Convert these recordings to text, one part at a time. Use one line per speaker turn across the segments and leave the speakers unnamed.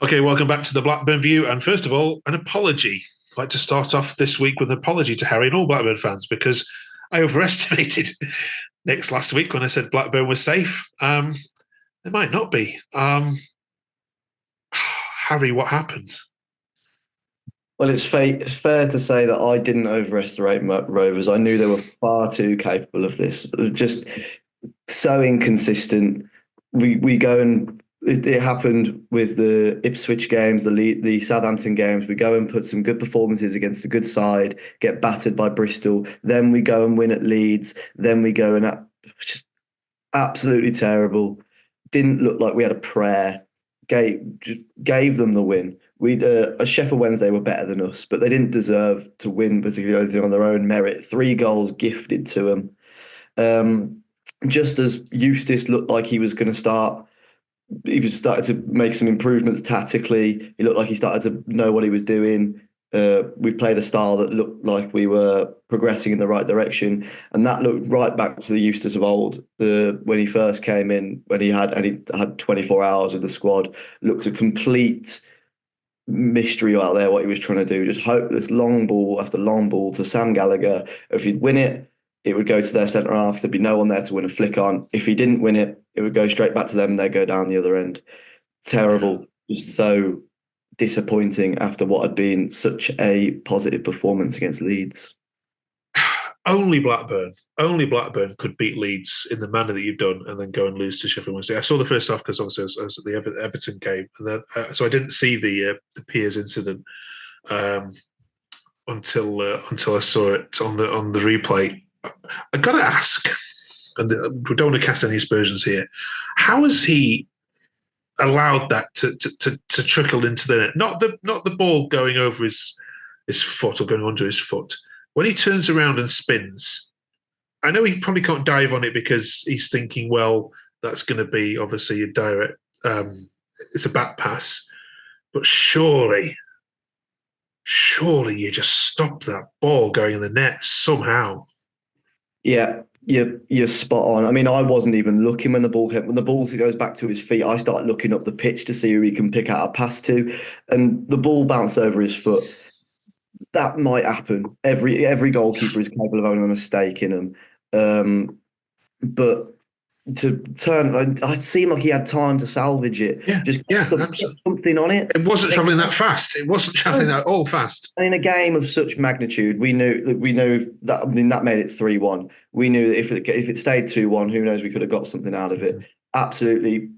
Okay, welcome back to the Blackburn View. And first of all, an apology. I'd like to start off this week with an apology to Harry and all Blackburn fans because I overestimated Nick's last week when I said Blackburn was safe. They might not be. Harry, what happened?
Well, it's fair to say that I didn't overestimate Rovers. I knew they were far too capable of this. Just so inconsistent. We go and it happened with the Ipswich games, the Southampton games. We go and put some good performances against a good side, get battered by Bristol. Then we go and win at Leeds. Then we go and just absolutely terrible. Didn't look like we had a prayer. Gave them the win. We Sheffield Wednesday were better than us, but they didn't deserve to win particularly on their own merit. 3 goals gifted to them. Just as Eustace looked like he was going to start, he was starting to make some improvements tactically. He looked like he started to know what he was doing. We played a style that looked like we were progressing in the right direction, and that looked right back to the Eustace of old. When he first came in, when he had 24 hours with the squad, looked a complete mystery out there what he was trying to do. Just hopeless long ball after long ball to Sam Gallagher. If he'd win it, it would go to their centre half. There'd be no one there to win a flick on. If he didn't win it, it would go straight back to them and they'd go down the other end. Terrible. Just so disappointing after what had been such a positive performance against Leeds.
Only Blackburn could beat Leeds in the manner that you've done, and then go and lose to Sheffield Wednesday. I saw the first half because obviously I was at the Everton game, and then so I didn't see the Piers incident until I saw it on the replay. I got to ask, and we don't want to cast any aspersions here. How has he allowed that to trickle into the net? Not the ball going over his foot or going under his foot. When he turns around and spins, I know he probably can't dive on it because he's thinking, well, that's going to be obviously a direct, it's a back pass. But surely you just stop that ball going in the net somehow.
Yeah, you're spot on. I mean, I wasn't even looking when the ball goes back to his feet. I start looking up the pitch to see who he can pick out a pass to, and the ball bounced over his foot. That might happen. Every goalkeeper is capable of having a mistake in them. But to turn, it seemed like he had time to salvage it.
Yeah,
Just
yeah,
get something on it.
It wasn't travelling that fast. It wasn't travelling that all fast.
And in a game of such magnitude, we knew that. I mean, that made it 3-1. We knew that if it stayed 2-1, who knows? We could have got something out of it. Absolutely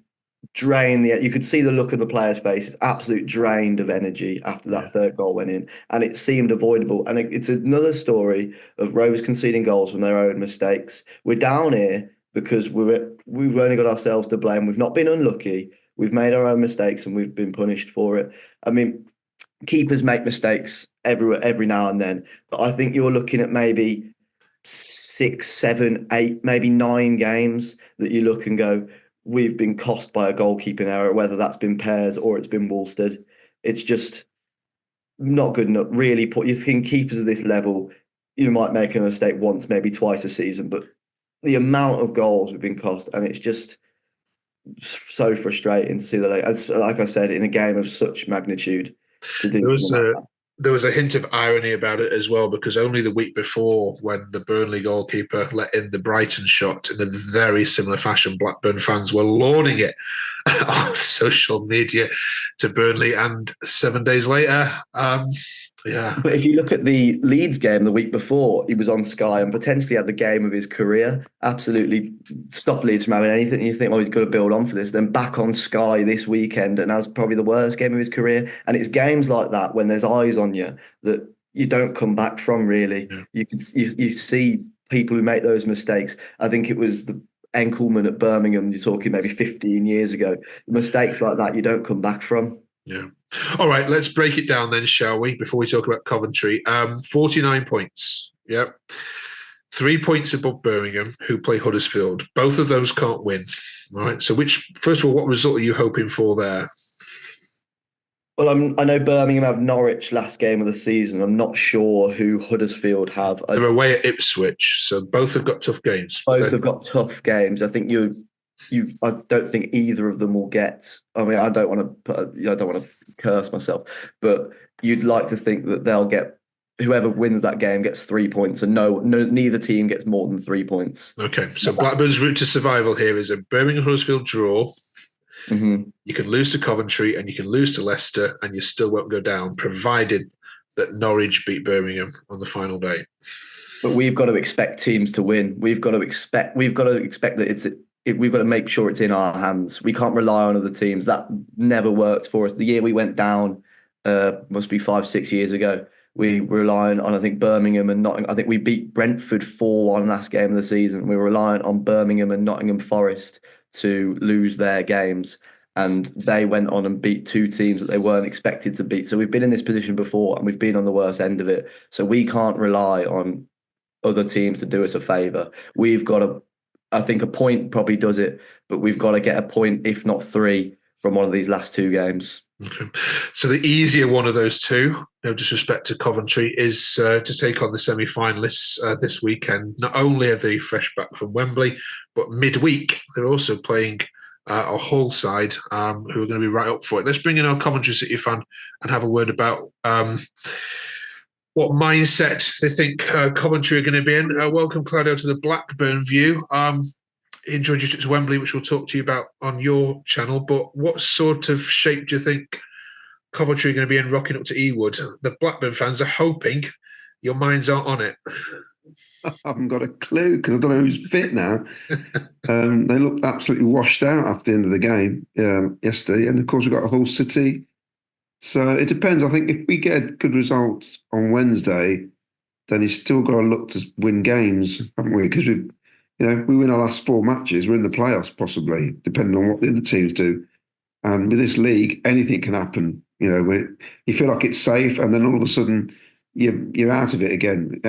drained you could see the look of the players' faces, absolute drained of energy after that third goal went in, and it seemed avoidable. And it's another story of Rovers conceding goals from their own mistakes. We're down here because we've only got ourselves to blame. We've not been unlucky. We've made our own mistakes and we've been punished for it. I mean, keepers make mistakes every now and then, but I think you're looking at maybe 6, 7, 8, maybe 9 games that you look and go, we've been cost by a goalkeeping error, whether that's been Pears or it's been Woolstead. It's just not good enough. Really, you think keepers of this level, you might make a mistake once, maybe twice a season, but the amount of goals we've been cost, and it's just so frustrating to see that. Like I said, in a game of such magnitude, to do
there was a hint of irony about it as well, because only the week before, when the Burnley goalkeeper let in the Brighton shot in a very similar fashion, Blackburn fans were lauding it on social media to Burnley, and 7 days later, yeah.
But if you look at the Leeds game the week before, he was on Sky and potentially had the game of his career. Absolutely stopped Leeds from having anything. You think, oh, he's got to build on for this. Then back on Sky this weekend and has probably the worst game of his career. And it's games like that when there's eyes on you that you don't come back from, really. Yeah. You see people who make those mistakes. I think it was the Enkelman at Birmingham, you're talking maybe 15 years ago. Mistakes like that you don't come back from.
Yeah. All right, let's break it down then, shall we? Before we talk about Coventry, 49 points. Yep, 3 points above Birmingham, who play Huddersfield. Both of those can't win. All right. So, first of all, what result are you hoping for there?
Well, I know Birmingham have Norwich last game of the season. I'm not sure who Huddersfield have.
They're away at Ipswich, so both have got tough games.
Both have got tough games. I think I don't think either of them will get. I mean, I don't want to curse myself, but you'd like to think that they'll get whoever wins that game gets 3 points, and neither team gets more than 3 points.
Okay, so Blackburn's route to survival here is a Birmingham Huddersfield draw.
Mm-hmm.
You can lose to Coventry and you can lose to Leicester, and you still won't go down, provided that Norwich beat Birmingham on the final day.
But we've got to expect teams to win. We've got to expect that we've got to make sure it's in our hands. We can't rely on other teams. That never worked for us. The year we went down, must be 5, 6 years ago. We were relying on, I think, Birmingham and Nottingham. I think we beat Brentford 4-1 last game of the season. We were relying on Birmingham and Nottingham Forest to lose their games. And they went on and beat two teams that they weren't expected to beat. So we've been in this position before and we've been on the worst end of it. So we can't rely on other teams to do us a favour. We've got to, I think a point probably does it, but we've got to get a point, if not three, from one of these last two games.
Okay. So the easier one of those two, no disrespect to Coventry, is to take on the semi-finalists this weekend. Not only are they fresh back from Wembley, but midweek they're also playing a Hull side who are going to be right up for it. Let's bring in our Coventry City fan and have a word about what mindset they think Coventry are going to be in. Welcome, Claudio, to the Blackburn View. He enjoyed your trip to Wembley, which we'll talk to you about on your channel. But what sort of shape do you think Coventry are going to be in rocking up to Ewood? The Blackburn fans are hoping your minds aren't on it.
I haven't got a clue because I don't know who's fit now. They looked absolutely washed out after the end of the game yesterday. And of course, we've got Hull City. So it depends. I think if we get good results on Wednesday, then he's still got to look to win games, haven't we? Because we win our last 4 matches, we're in the playoffs possibly, depending on what the other teams do. And with this league, anything can happen. You feel like it's safe, and then all of a sudden you're out of it again.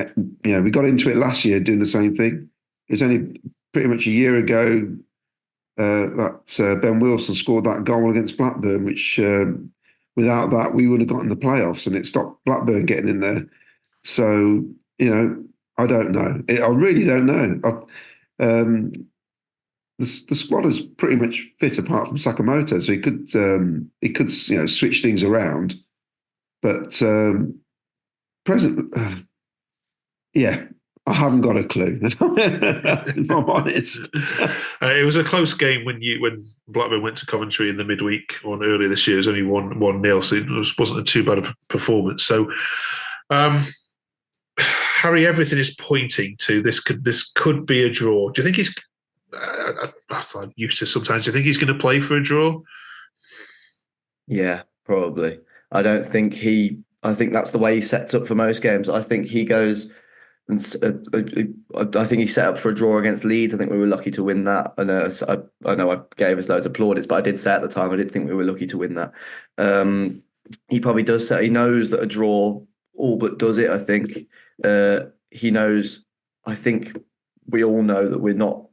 We got into it last year doing the same thing. It was only pretty much a year ago that Ben Wilson scored that goal against Blackburn, which without that we would have gotten the playoffs, and it stopped Blackburn getting in there. So I don't know. I really don't know. The squad is pretty much fit apart from Sakamoto, so he could switch things around. But present, I haven't got a clue. If I'm honest,
it was a close game when Blackburn went to Coventry in the midweek on earlier this year. It was only 1-0, so it wasn't too bad of a performance. So. Harry, everything is pointing to this could be a draw. Do you think he's? I'm used to sometimes. Do you think he's going to play for a draw?
Yeah, probably. I don't think I think that's the way he sets up for most games. I think he goes. I think he set up for a draw against Leeds. I think we were lucky to win that. I know I gave us loads of plaudits, but I did say at the time I didn't think we were lucky to win that. He probably does say he knows that a draw all but does it. I think he knows. I think we all know that we're not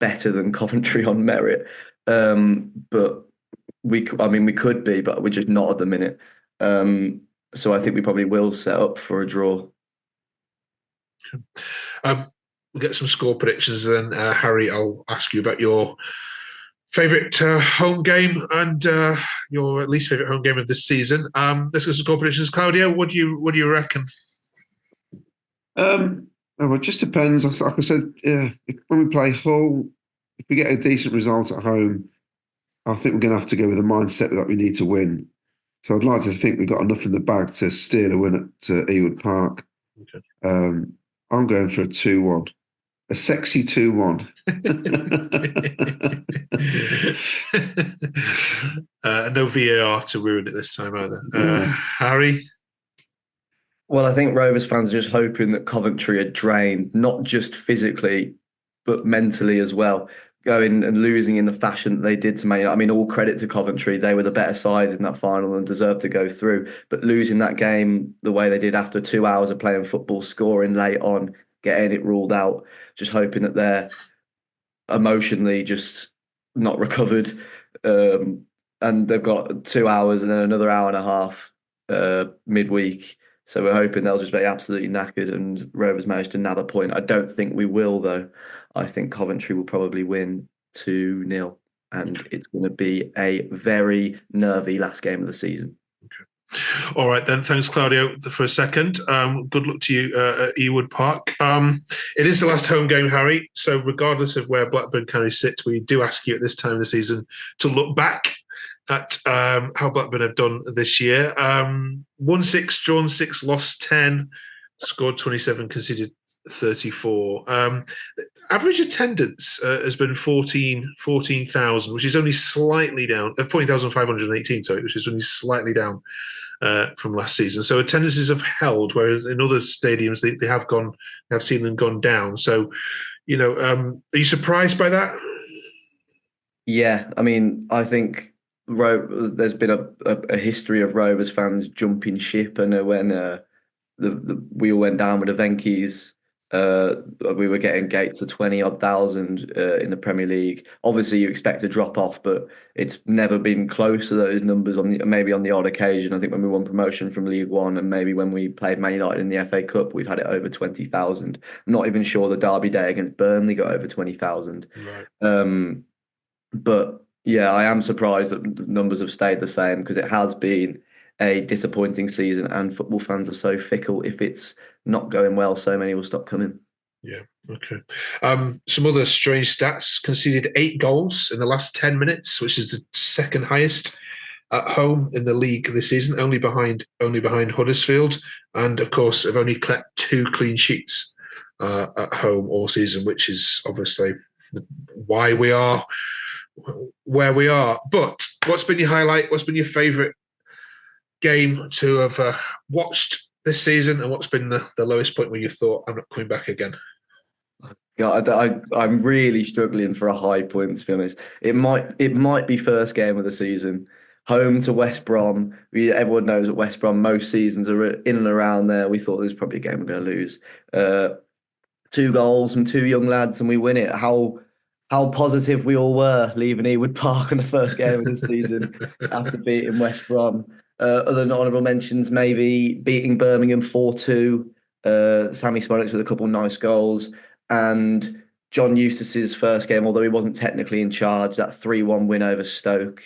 better than Coventry on merit, but we could be, but we're just not at the minute. So I think we probably will set up for a draw.
We'll get some score predictions then. Harry, I'll ask you about your favourite home game and your least favourite home game of this season. Let's go to score predictions. Claudio, what do you reckon?
Well, it just depends. Like I said, when we play Hull, if we get a decent result at home, I think we're going to have to go with the mindset that we need to win. So I'd like to think we've got enough in the bag to steal a win at Ewood Park. Okay. I'm going for a 2-1. A sexy 2-1.
No VAR to ruin it this time either. Harry?
Well, I think Rovers fans are just hoping that Coventry are drained, not just physically, but mentally as well. Going and losing in the fashion that they did to Man United. I mean, all credit to Coventry. They were the better side in that final and deserved to go through. But losing that game the way they did after 2 hours of playing football, scoring late on, getting it ruled out, just hoping that they're emotionally just not recovered. And they've got 2 hours and then another hour and a half midweek. So we're hoping they'll just be absolutely knackered and Rovers manage to nab a point. I don't think we will, though. I think Coventry will probably win 2-0. And it's going to be a very nervy last game of the season.
All right, then. Thanks, Claudio, for a second. Good luck to you at Ewood Park. It is the last home game, Harry. So regardless of where Blackburn County sit, we do ask you at this time of the season to look back at how Blackburn have done this year. Won 6, drawn 6, lost 10, scored 27, conceded 34. Average attendance has been 14,000, which is only slightly down. 14,518, sorry, which is only slightly down from last season. So attendances have held, whereas in other stadiums they have seen them gone down. So, are you surprised by that?
Yeah, I mean, I think there's been a history of Rovers fans jumping ship, and when the wheel went down with the Venky's, we were getting gates of 20-odd thousand in the Premier League. Obviously, you expect a drop off, but it's never been close to those numbers. Maybe on the odd occasion, I think when we won promotion from League One, and maybe when we played Man United in the FA Cup, we've had it over 20,000. I'm not even sure the Derby day against Burnley got over 20,000.
Right.
But yeah, I am surprised that the numbers have stayed the same, because it has been a disappointing season, and football fans are so fickle. If it's not going well, so many will stop coming.
Yeah, okay. Some other strange stats: conceded 8 goals in the last 10 minutes, which is the second highest at home in the league this season, only behind Huddersfield, and of course have only kept 2 clean sheets at home all season, which is obviously why we are where we are. But what's been your highlight? What's been your favourite game to have watched this season, and what's been the lowest point where you thought, I'm not coming back again?
Yeah, I'm really struggling for a high point, to be honest. It might be first game of the season, home to West Brom. Everyone knows that West Brom most seasons are in and around there. We thought this was probably a game we're going to lose. 2 goals from 2 young lads, and we win it. How positive we all were leaving Ewood Park on the first game of the season after beating West Brom. Other honourable mentions, maybe beating Birmingham 4-2. Sammy Smolix with a couple of nice goals, and John Eustace's first game, although he wasn't technically in charge, that 3-1 win over Stoke.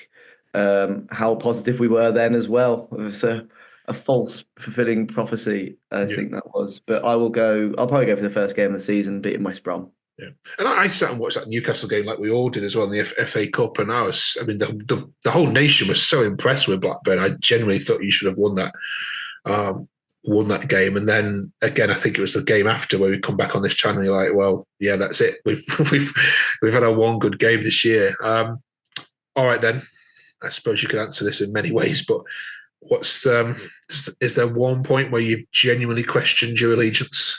How positive we were then as well. It was a false fulfilling prophecy, I think that was. But I'll probably go for the first game of the season, beating West Brom.
Yeah, and I sat and watched that Newcastle game like we all did as well in the FA Cup, and the whole nation was so impressed with Blackburn. I genuinely thought you should have won that game. And then again, I think it was the game after where we come back on this channel. And you're like, well, yeah, that's it. We've had our one good game this year. All right, then. I suppose you could answer this in many ways, but is there one point where you've genuinely questioned your allegiance?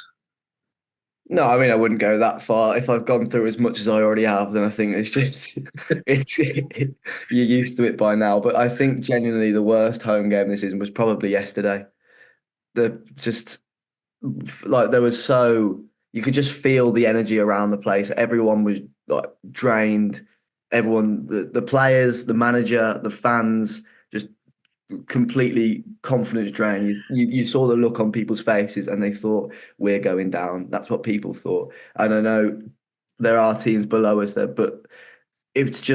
No, I mean, I wouldn't go that far. If I've gone through as much as I already have, then I think it's just you're used to it by now. But I think genuinely the worst home game this season was probably yesterday. You could just feel the energy around the place. Everyone was like drained. Everyone, the players, the manager, the fans, just completely confidence drained. You saw the look on people's faces, and they thought, we're going down. That's what people thought. And I know there are teams below us there, but it's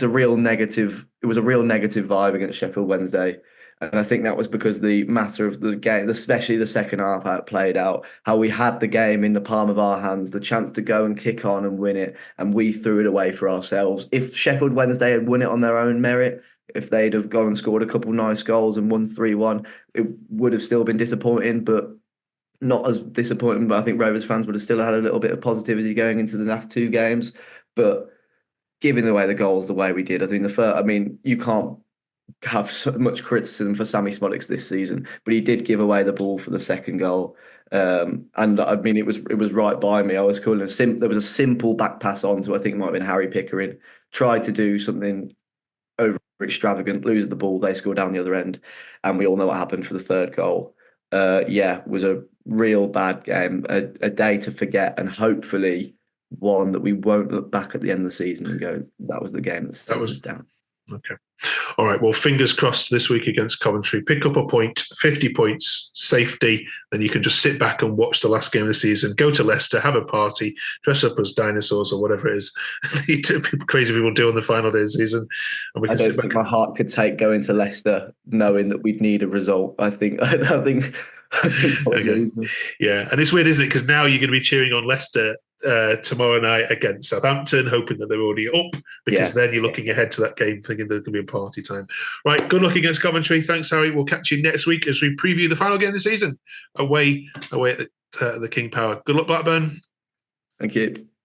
a real negative. It was a real negative vibe against Sheffield Wednesday. And I think that was because the matter of the game, especially the second half, how it played out, how we had the game in the palm of our hands, the chance to go and kick on and win it, and we threw it away for ourselves. If Sheffield Wednesday had won it on their own merit, if they'd have gone and scored a couple nice goals and won 3-1, it would have still been disappointing, but not as disappointing. But I think Rovers fans would have still had a little bit of positivity going into the last 2 games. But giving away the goals the way we did, you can't have so much criticism for Sammy Smolix this season, but he did give away the ball for the second goal. And I mean, it was right by me. I was calling there was a simple back pass on to, I think it might have been Harry Pickering, tried to do something over extravagant, lose the ball, they score down the other end, and we all know what happened for the third goal. It was a real bad game, a day to forget, and hopefully one that we won't look back at the end of the season and go, that was the game that set us down.
Okay. All right. Well, fingers crossed this week against Coventry. Pick up a point, 50 points, safety. Then you can just sit back and watch the last game of the season. Go to Leicester, have a party, dress up as dinosaurs or whatever it is crazy people do on the final day of the season. And we
I
can
don't
sit back.
think my heart could take going to Leicester knowing that we'd need a result. I think
Okay. Yeah, and it's weird, isn't it? Because now you're going to be cheering on Leicester tomorrow night against Southampton, hoping that they're already up, because then you're looking ahead to that game, thinking there's going to be a party time. Right, good luck against Coventry. Thanks, Harry. We'll catch you next week as we preview the final game of the season away at the King Power. Good luck, Blackburn.
Thank you.